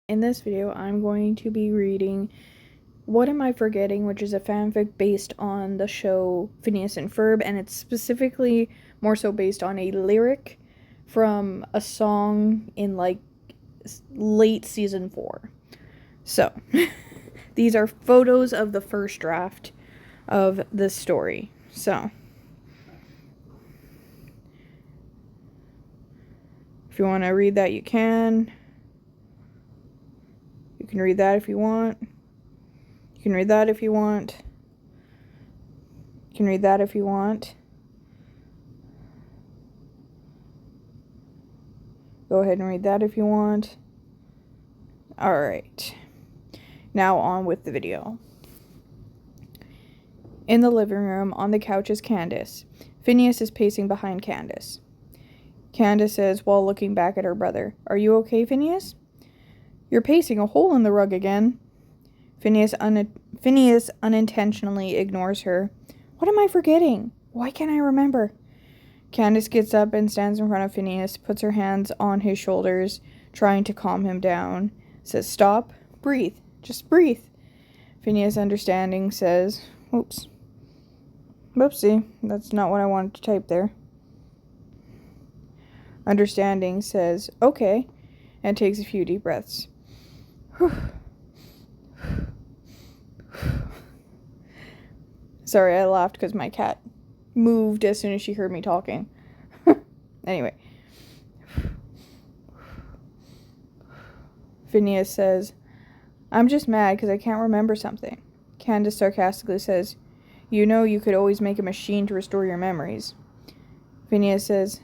In this video, I'm going to be reading What Am I Forgetting, which is a fanfic based on the show Phineas and Ferb, and it's specifically more so based on a lyric from a song in late season 4. So, these are photos of the first draft of this story. So, if you want to read that, you can. You can read that if you want. You can read that if you want. You can read that if you want. Go ahead and read that if you want. Alright. Now on with the video. In the living room, on the couch is Candace. Phineas is pacing behind Candace. Candace says while looking back at her brother, "Are you okay, Phineas?" "You're pacing a hole in the rug again." Phineas unintentionally ignores her. "What am I forgetting? Why can't I remember?" Candace gets up and stands in front of Phineas, puts her hands on his shoulders, trying to calm him down. Says, "Stop. Breathe. Just breathe." Phineas, understanding, says, "Oops. Whoopsie. That's not what I wanted to type there." Understanding says, "Okay," and takes a few deep breaths. Sorry, I laughed because my cat moved as soon as she heard me talking. Anyway. Phineas says, "I'm just mad because I can't remember something." Candace sarcastically says, "You know you could always make a machine to restore your memories." Phineas says,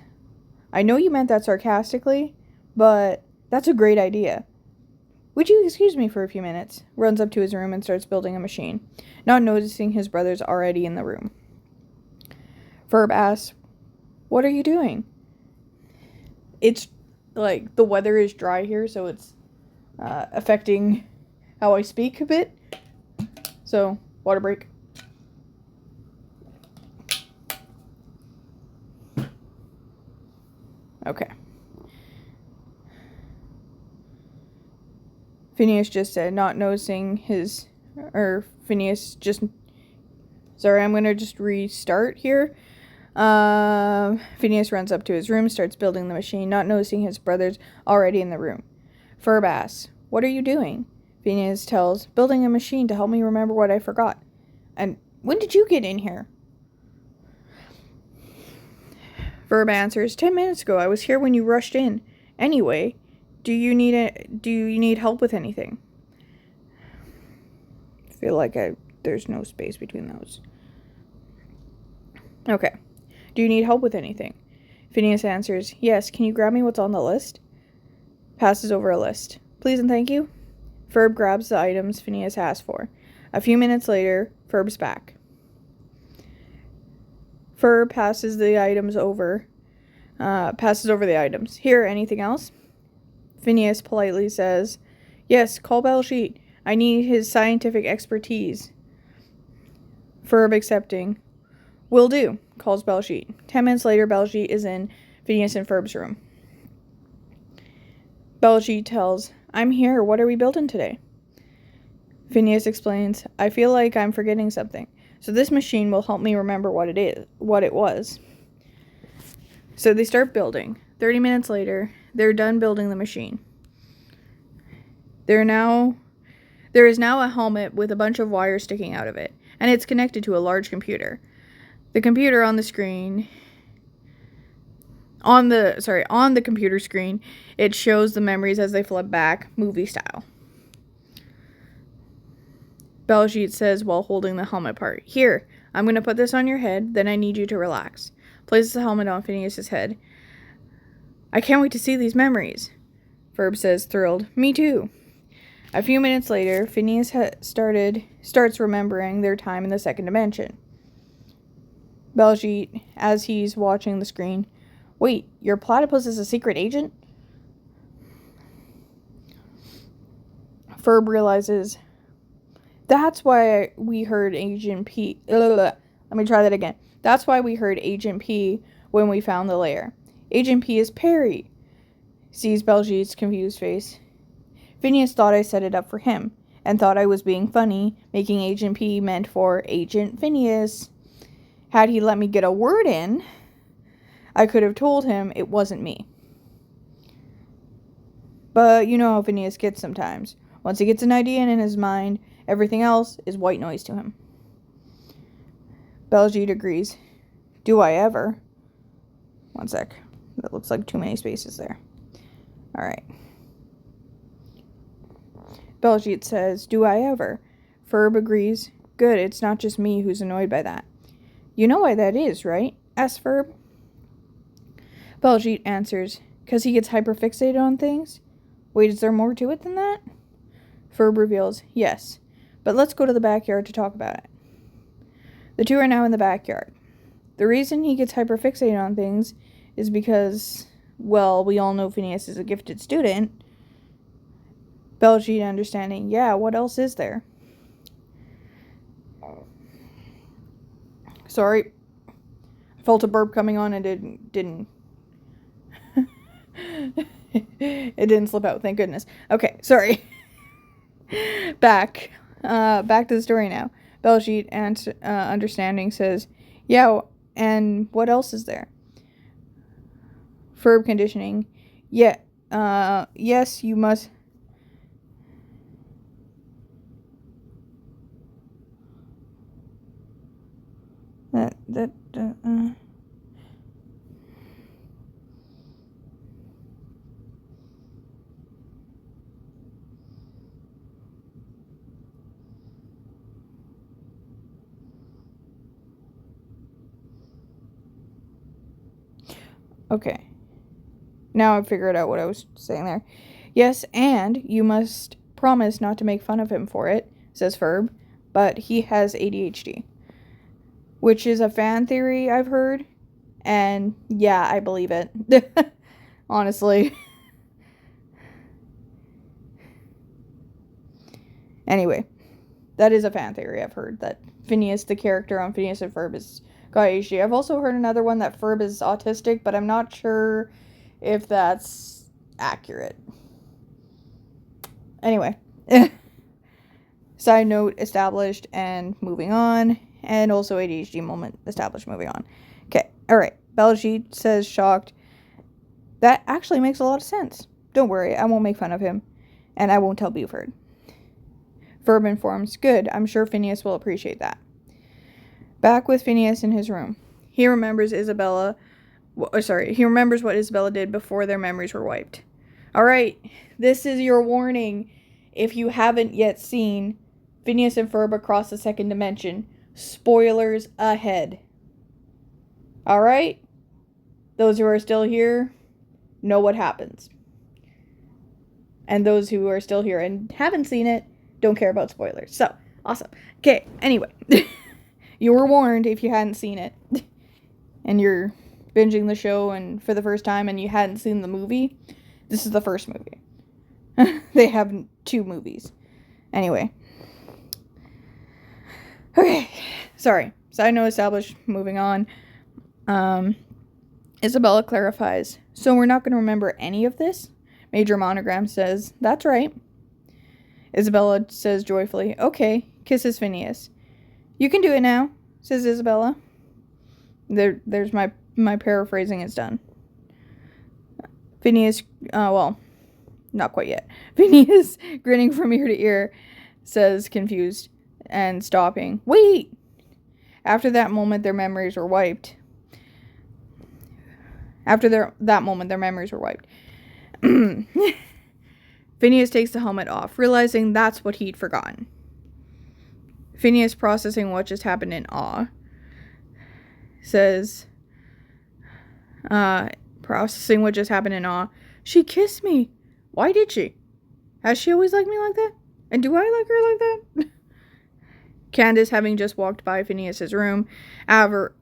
"I know you meant that sarcastically, but that's a great idea. Would you excuse me for a few minutes?" Runs up to his room and starts building a machine, not noticing his brother's already in the room. Ferb asks, "What are you doing?" It's the weather is dry here, so it's affecting how I speak a bit. So, water break. Okay. Phineas just said, not noticing Phineas just... Sorry, I'm going to just restart here. Phineas runs up to his room, starts building the machine, not noticing his brother's already in the room. Ferb asks, "What are you doing?" Phineas tells, "Building a machine to help me remember what I forgot." "And when did you get in here?" Ferb answers, 10 minutes ago. I was here when you rushed in. Anyway, do you need help with anything?" I feel like there's no space between those. Okay. "Do you need help with anything?" Phineas answers, "Yes. Can you grab me what's on the list?" Passes over a list. "Please and thank you." Ferb grabs the items Phineas asked for. A few minutes later, Ferb's back. Ferb passes the items over. The items. "Here, anything else?" Phineas politely says, "Yes, call Baljeet. I need his scientific expertise." Ferb accepting. "Will do," calls Baljeet. 10 minutes later, Baljeet is in Phineas and Ferb's room. Baljeet tells, "I'm here. What are we building today?" Phineas explains, "I feel like I'm forgetting something, so this machine will help me remember what it was." So they start building. 30 minutes later, they're done building the machine. There is now a helmet with a bunch of wires sticking out of it, and it's connected to a large computer. The computer on the computer screen, it shows the memories as they flip back, movie style. Baljeet says while holding the helmet part, "Here, I'm going to put this on your head, then I need you to relax." Places the helmet on Phineas's head. "I can't wait to see these memories," Ferb says, thrilled. "Me too." A few minutes later, Phineas starts remembering their time in the second dimension. Baljeet, as he's watching the screen, "Wait, your platypus is a secret agent?" Ferb realizes, "That's why we heard Agent P." Let me try that again. "That's why we heard Agent P when we found the lair. Agent P is Perry." Sees Baljeet's confused face. Phineas thought I set it up for him, and thought I was being funny, making Agent P meant for Agent Phineas. Had he let me get a word in, I could have told him it wasn't me. But you know how Phineas gets sometimes. Once he gets an idea in his mind, everything else is white noise to him. Baljeet agrees. Do I ever? One sec. That looks like too many spaces there. Alright. Baljeet says, do I ever? Ferb agrees. Good, it's not just me who's annoyed by that. You know why that is, right? Asks Ferb. Baljeet answers, 'cause he gets hyperfixated on things? Wait, is there more to it than that? Ferb reveals, yes, but let's go to the backyard to talk about it. The two are now in the backyard. The reason he gets hyperfixated on things is because, well, we all know Phineas is a gifted student. Baljeet understanding, yeah, what else is there? Sorry. I felt a burp coming on and didn't it didn't slip out, thank goodness. Okay, sorry. Back to the story now. Baljeet, understanding, says, yeah, and what else is there? Ferb conditioning, yeah, yes, you must. Okay. Now I've figured out what I was saying there. Yes, and you must promise not to make fun of him for it, says Ferb, but he has ADHD. Which is a fan theory I've heard, and yeah, I believe it. Honestly. Anyway, that is a fan theory I've heard, that Phineas, the character on Phineas and Ferb, is got ADHD. I've also heard another one that Ferb is autistic, but I'm not sure if that's accurate. Anyway. Side note established and moving on. And also ADHD moment established, moving on. Okay, alright. Baljeet says, shocked, that actually makes a lot of sense. Don't worry, I won't make fun of him. And I won't tell Buford. Ferb informs, good, I'm sure Phineas will appreciate that. Back with Phineas in his room. He remembers what Isabella did before their memories were wiped. Alright, this is your warning. If you haven't yet seen Phineas and Ferb Across the Second Dimension, spoilers ahead. Alright? Those who are still here know what happens. And those who are still here and haven't seen it don't care about spoilers. So, awesome. Okay, anyway. You were warned if you hadn't seen it. And you're binging the show and for the first time and you hadn't seen the movie. This is the first movie. They have 2 movies. Anyway. Okay. Sorry. Side note established. Moving on. Isabella clarifies. So we're not going to remember any of this? Major Monogram says, that's right. Isabella says joyfully, okay. Kisses Phineas. You can do it now, says Isabella. There's my paraphrasing is done. Phineas, well, not quite yet. Phineas, grinning from ear to ear, says, confused, and stopping. Wait! After that moment, their memories were wiped. Phineas takes the helmet off, realizing that's what he'd forgotten. Phineas, processing what just happened in awe, says, she kissed me. Why did she? Has she always liked me like that? And do I like her like that? Candace, having just walked by Phineas's room, what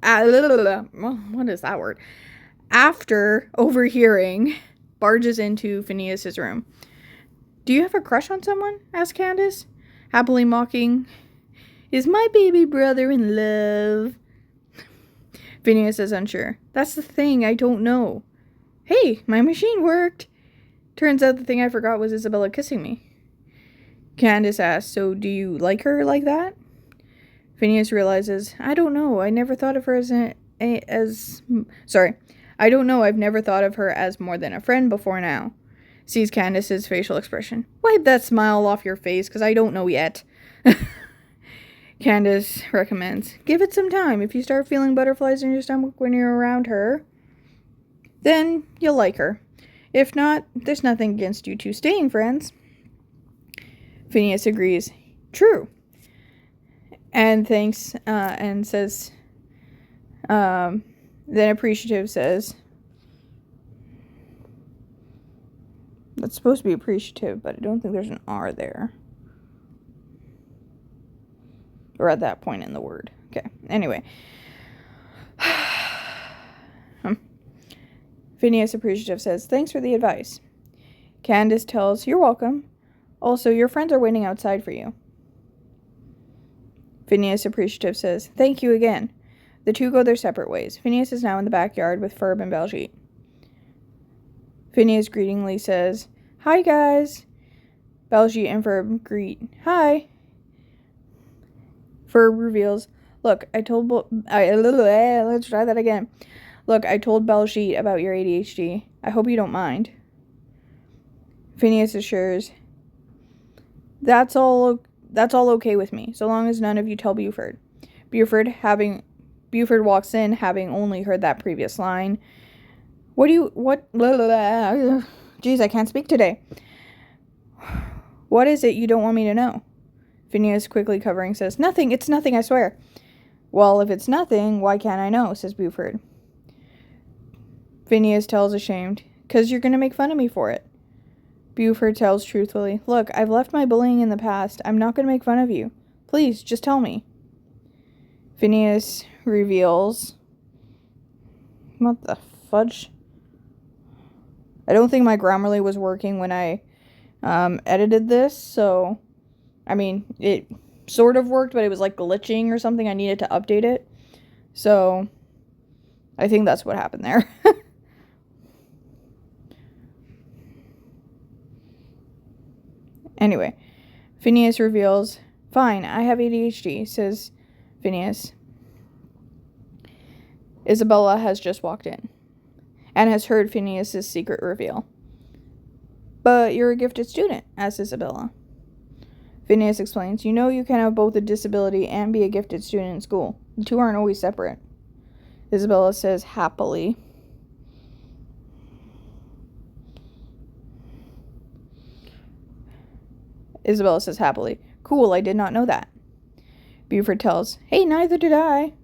is that word? After overhearing, barges into Phineas's room. Do you have a crush on someone? Asked Candace, happily mocking. Is my baby brother in love? Phineas is unsure. That's the thing, I don't know. Hey, my machine worked. Turns out the thing I forgot was Isabella kissing me. Candace asks, so do you like her like that? Phineas realizes, I don't know. I never thought of her I don't know. I've never thought of her as more than a friend before now. Sees Candace's facial expression. Wipe that smile off your face, because I don't know yet. Candace recommends, give it some time. If you start feeling butterflies in your stomach when you're around her, then you'll like her. If not, there's nothing against you two staying friends. Phineas agrees. True. And thanks, and says, then appreciative says, that's supposed to be appreciative, but I don't think there's an R there. Or at that point in the word. Okay, anyway. Phineas appreciative says, thanks for the advice. Candace tells, you're welcome. Also, your friends are waiting outside for you. Phineas appreciative says, thank you again. The two go their separate ways. Phineas is now in the backyard with Ferb and Baljeet. Phineas greetingly says, hi guys. Baljeet and Ferb greet, hi. Ferb reveals, let's try that again. Look, I told Baljeet about your ADHD. I hope you don't mind. Phineas assures, that's all okay with me, so long as none of you tell Buford. Buford walks in, having only heard that previous line. Jeez, I can't speak today. What is it you don't want me to know? Phineas, quickly covering, says, nothing, it's nothing, I swear. Well, if it's nothing, why can't I know, says Buford. Phineas tells, ashamed, 'cause you're gonna make fun of me for it. Buford tells truthfully, look, I've left my bullying in the past. I'm not gonna make fun of you. Please, just tell me. Phineas reveals, what the fudge? I don't think my Grammarly was working when I edited this, so, I mean, it sort of worked, but it was like glitching or something. I needed to update it. So, I think that's what happened there. Anyway, Phineas reveals, fine, I have ADHD, says Phineas. Isabella has just walked in and has heard Phineas's secret reveal. But you're a gifted student, asks Isabella. Phineas explains, you know you can have both a disability and be a gifted student in school. The two aren't always separate. Isabella says happily. Cool, I did not know that. Buford tells, hey, neither did I.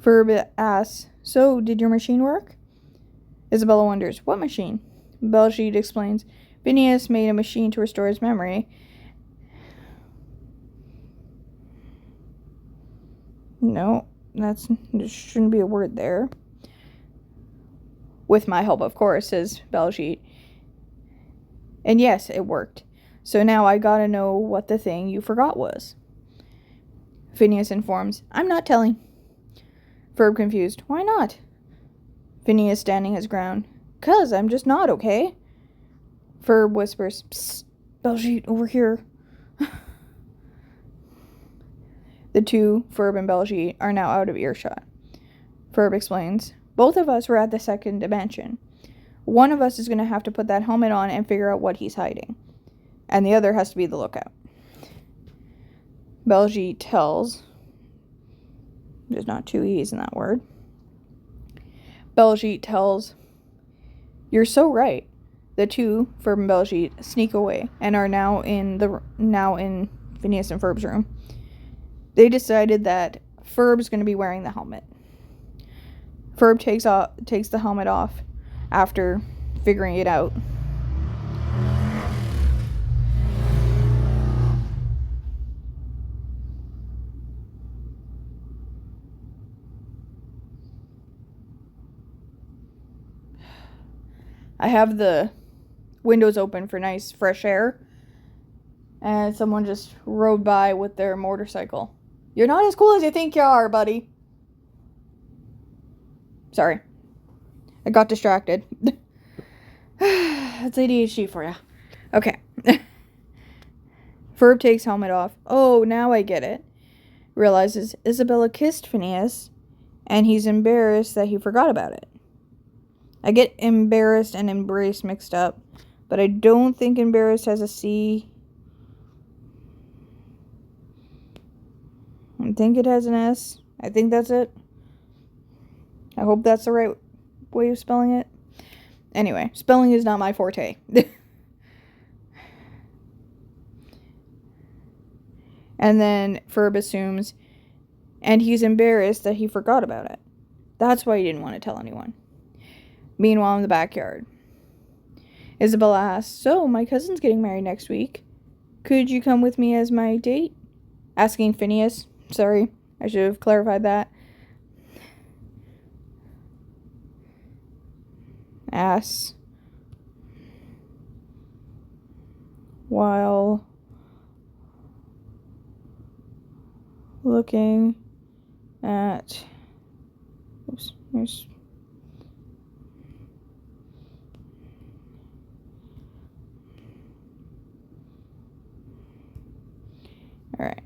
Ferb asks, so, did your machine work? Isabella wonders, what machine? Baljeet explains, Phineas made a machine to restore his memory. No, there shouldn't be a word there. With my help, of course, says Baljeet. And yes, it worked. So now I gotta know what the thing you forgot was. Phineas informs, I'm not telling. Ferb confused, why not? Phineas standing his ground, 'cause I'm just not, okay? Ferb whispers, psst, Baljeet, over here. The two, Ferb and Baljeet, are now out of earshot. Ferb explains, both of us were at the second dimension. One of us is going to have to put that helmet on and figure out what he's hiding. And the other has to be the lookout. Baljeet tells, there's not two E's in that word. Baljeet tells, you're so right. The two, Ferb and Baljeet, sneak away and are now in Phineas and Ferb's room. They decided that Ferb's going to be wearing the helmet. Ferb takes the helmet off after figuring it out. I have the windows open for nice fresh air, and someone just rode by with their motorcycle. You're not as cool as you think you are, buddy. Sorry. I got distracted. That's ADHD for you. Okay. Ferb takes helmet off. Oh, now I get it. Realizes Isabella kissed Phineas, and he's embarrassed that he forgot about it. I get embarrassed and embrace mixed up, but I don't think embarrassed has a C. I think it has an S. I think that's it. I hope that's the right way of spelling it. Anyway, spelling is not my forte. And then Ferb assumes, and he's embarrassed that he forgot about it. That's why he didn't want to tell anyone. Meanwhile, in the backyard, Isabella asks, so, my cousin's getting married next week. Could you come with me as my date? Asking Phineas. Sorry, I should have clarified that. Asks while looking at Alright.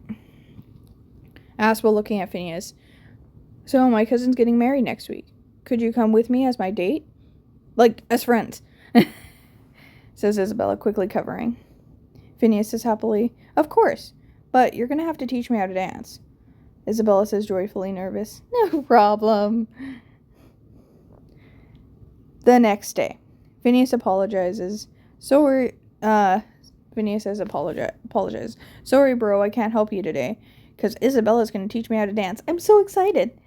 Asks while looking at Phineas. So, my cousin's getting married next week. Could you come with me as my date? Like, as friends. Says Isabella, quickly covering. Phineas says happily, of course, but you're gonna have to teach me how to dance. Isabella says joyfully nervous, no problem. The next day, Phineas apologizes. Phineas says apologize. Sorry, bro, I can't help you today, because Isabella's gonna teach me how to dance. I'm so excited.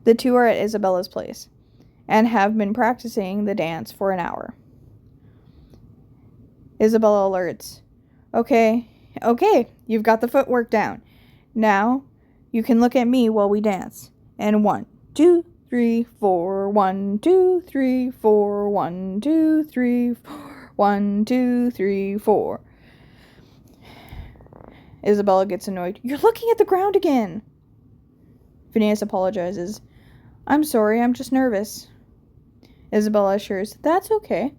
The two are at Isabella's place, and have been practicing the dance for an hour. Isabella alerts. Okay, you've got the footwork down. Now, you can look at me while we dance. And 1, 2, 3, 4, 1, 2, 3, 4, 1, 2, 3, 4, 1, 2, 3, 4. Isabella gets annoyed. You're looking at the ground again. Phineas apologizes. I'm sorry, I'm just nervous. Isabella assures, that's okay.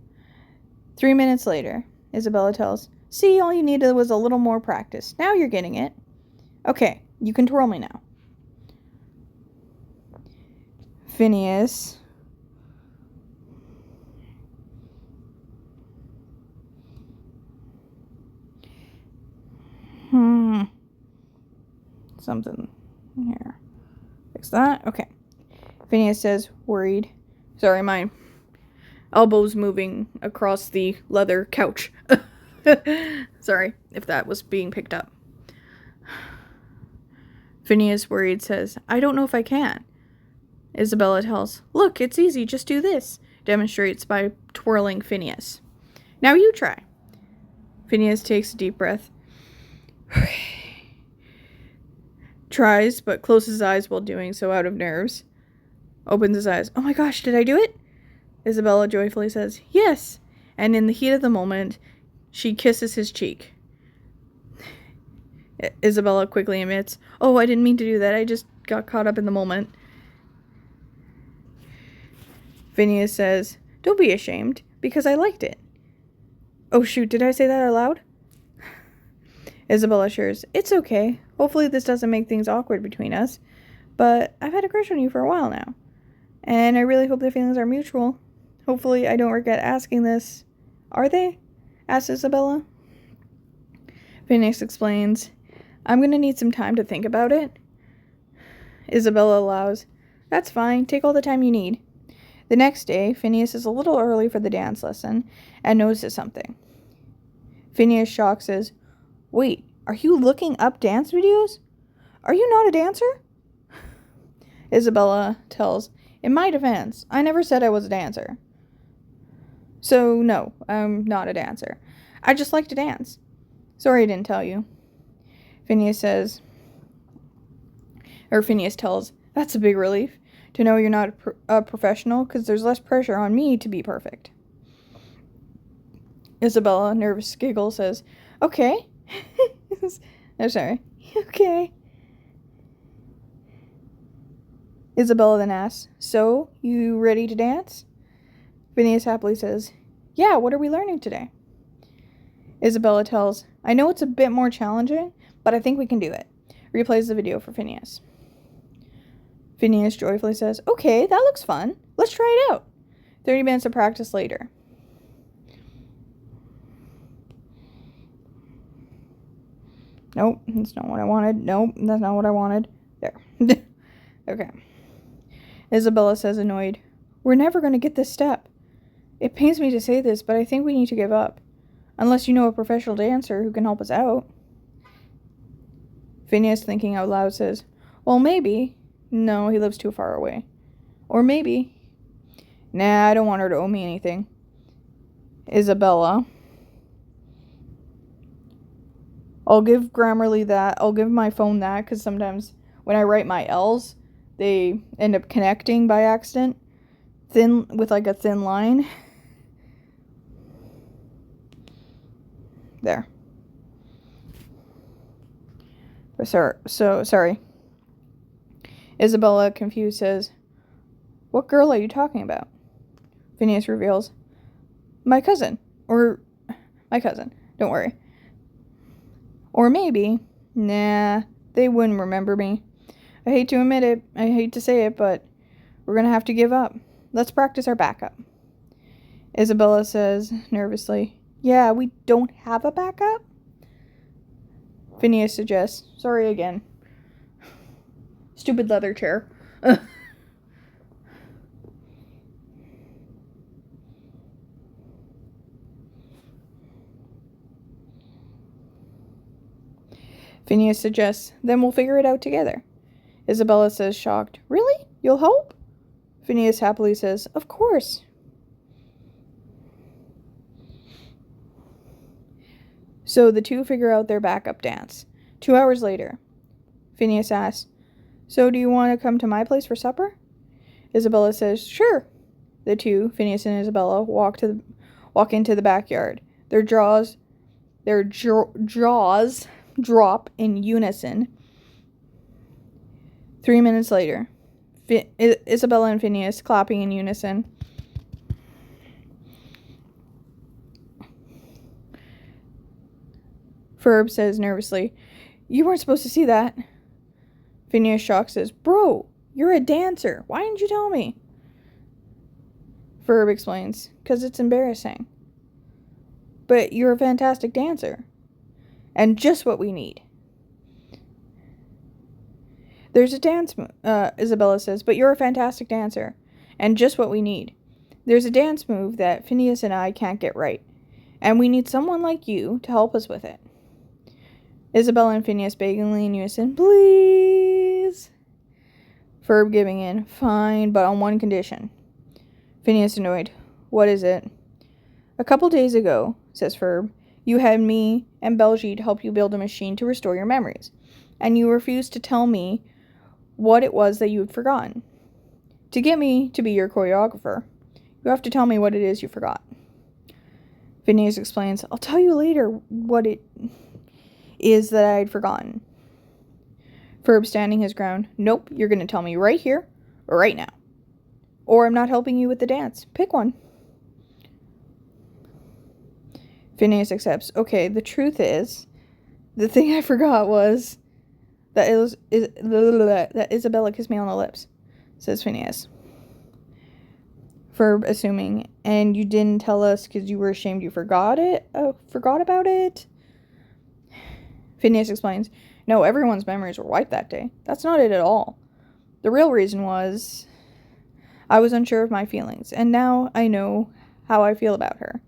3 minutes later, Isabella tells, see, all you needed was a little more practice. Now you're getting it. Okay, you can twirl me now. Phineas something here. Fix that. Okay. Phineas says, worried. Sorry, my elbows moving across the leather couch. Sorry if that was being picked up. Phineas, worried, says, I don't know if I can. Isabella tells, look, it's easy, just do this. Demonstrates by twirling Phineas. Now you try. Phineas takes a deep breath. Tries, but closes his eyes while doing so out of nerves. Opens his eyes. Oh my gosh, did I do it? Isabella joyfully says, yes. And in the heat of the moment, she kisses his cheek. Isabella quickly admits, oh, I didn't mean to do that. I just got caught up in the moment. Phineas says, don't be ashamed, because I liked it. Oh shoot, did I say that out loud? Isabella assures, it's okay. Hopefully this doesn't make things awkward between us. But I've had a crush on you for a while now. And I really hope the feelings are mutual. Hopefully I don't regret asking this. Are they? Asks Isabella. Phineas explains, I'm going to need some time to think about it. Isabella allows, that's fine. Take all the time you need. The next day, Phineas is a little early for the dance lesson and notices something. Phineas shocked says, wait, are you looking up dance videos? Are you not a dancer? Isabella tells, in my defense, I never said I was a dancer. So, no, I'm not a dancer. I just like to dance. Sorry I didn't tell you. Phineas tells, that's a big relief to know you're not a professional, because there's less pressure on me to be perfect. Isabella, nervous giggle, says, okay. I'm sorry. Okay. Isabella then asks, so, you ready to dance? Phineas happily says, yeah, what are we learning today? Isabella tells, I know it's a bit more challenging, but I think we can do it. Replays the video for Phineas. Phineas joyfully says, okay, that looks fun. Let's try it out. 30 minutes of practice later. Nope, that's not what I wanted. Nope, that's not what I wanted. There. Okay. Isabella says, annoyed, we're never going to get this step. It pains me to say this, but I think we need to give up. Unless you know a professional dancer who can help us out. Phineas, thinking out loud, says, well, maybe. No, he lives too far away. Or maybe. Nah, I don't want her to owe me anything. Isabella. I'll give Grammarly that. I'll give my phone that, because sometimes when I write my L's, they end up connecting by accident. With like a thin line. There. Sorry. Isabella, confused, says, what girl are you talking about? Phineas reveals, my cousin. Don't worry. Or maybe, nah, they wouldn't remember me. I hate to admit it, I hate to say it, but we're gonna have to give up. Let's practice our backup. Isabella says, nervously, yeah, we don't have a backup? Phineas suggests, sorry again. Stupid leather chair. Phineas suggests, then we'll figure it out together. Isabella says, shocked, really? You'll help? Phineas happily says, of course. So the two figure out their backup dance. 2 hours later, Phineas asks, so do you want to come to my place for supper? Isabella says, sure. The two, Phineas and Isabella, walk into the backyard. Their jaws drop in unison. 3 minutes later, Isabella and Phineas clapping in unison. Ferb says nervously, you weren't supposed to see that. Phineas, shocked, says, bro, you're a dancer. Why didn't you tell me? Ferb explains, because it's embarrassing. But you're a fantastic dancer. And just what we need. There's a dance move, Isabella says, but you're a fantastic dancer. And just what we need. There's a dance move that Phineas and I can't get right. And we need someone like you to help us with it. Isabella and Phineas beggingly in unison, please. Ferb giving in, fine, but on one condition. Phineas annoyed, what is it? A couple days ago, says Ferb, you had me and Belgique help you build a machine to restore your memories, and you refused to tell me what it was that you had forgotten. To get me to be your choreographer, you have to tell me what it is you forgot. Phineas explains, I'll tell you later what it is that I had forgotten. Ferb standing his ground, nope, you're going to tell me right here, right now. Or I'm not helping you with the dance. Pick one. Phineas accepts. Okay, the truth is, the thing I forgot was that that Isabella kissed me on the lips, says Phineas. Ferb assuming, and you didn't tell us because you were ashamed you forgot it? Oh, forgot about it? Phineas explains, no, everyone's memories were wiped that day. That's not it at all. The real reason was I was unsure of my feelings, and now I know how I feel about her.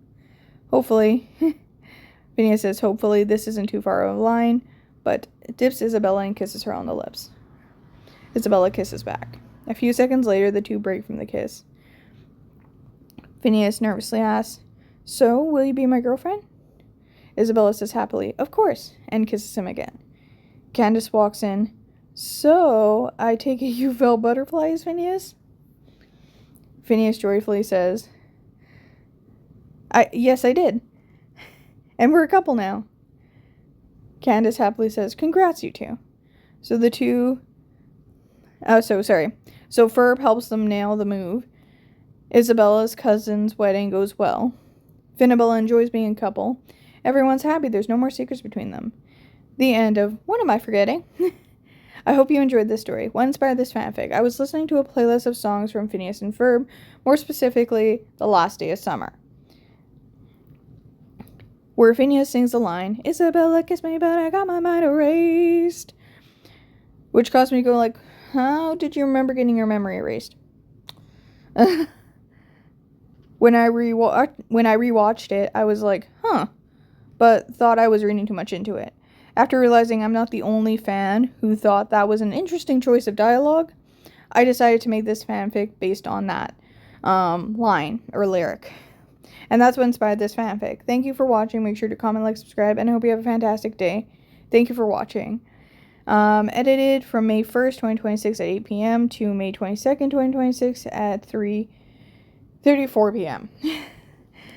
Hopefully, Phineas says, hopefully this isn't too far of a line, but dips Isabella and kisses her on the lips. Isabella kisses back. A few seconds later, the two break from the kiss. Phineas nervously asks, so, will you be my girlfriend? Isabella says happily, of course, and kisses him again. Candace walks in. So, I take it you felt butterflies, Phineas? Phineas joyfully says, yes, I did. And we're a couple now. Candace happily says, congrats, you two. So the two... So Ferb helps them nail the move. Isabella's cousin's wedding goes well. Finnabella enjoys being a couple. Everyone's happy there's no more secrets between them. The end of What Am I Forgetting? I hope you enjoyed this story. What inspired this fanfic? I was listening to a playlist of songs from Phineas and Ferb, more specifically, The Last Day of Summer, where Phineas sings the line, Isabella kissed me, but I got my mind erased, which caused me to go like, how did you remember getting your memory erased? When I rewatched it, I was like, but thought I was reading too much into it. After realizing I'm not the only fan who thought that was an interesting choice of dialogue, I decided to make this fanfic based on that line or lyric. And that's what inspired this fanfic. Thank you for watching. Make sure to comment, like, subscribe, and I hope you have a fantastic day. Thank you for watching. Edited from May 1st, 2026 at 8 p.m. to May 22nd, 2026 at 3:34 p.m.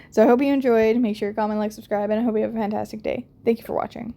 So I hope you enjoyed. Make sure to comment, like, subscribe, and I hope you have a fantastic day. Thank you for watching.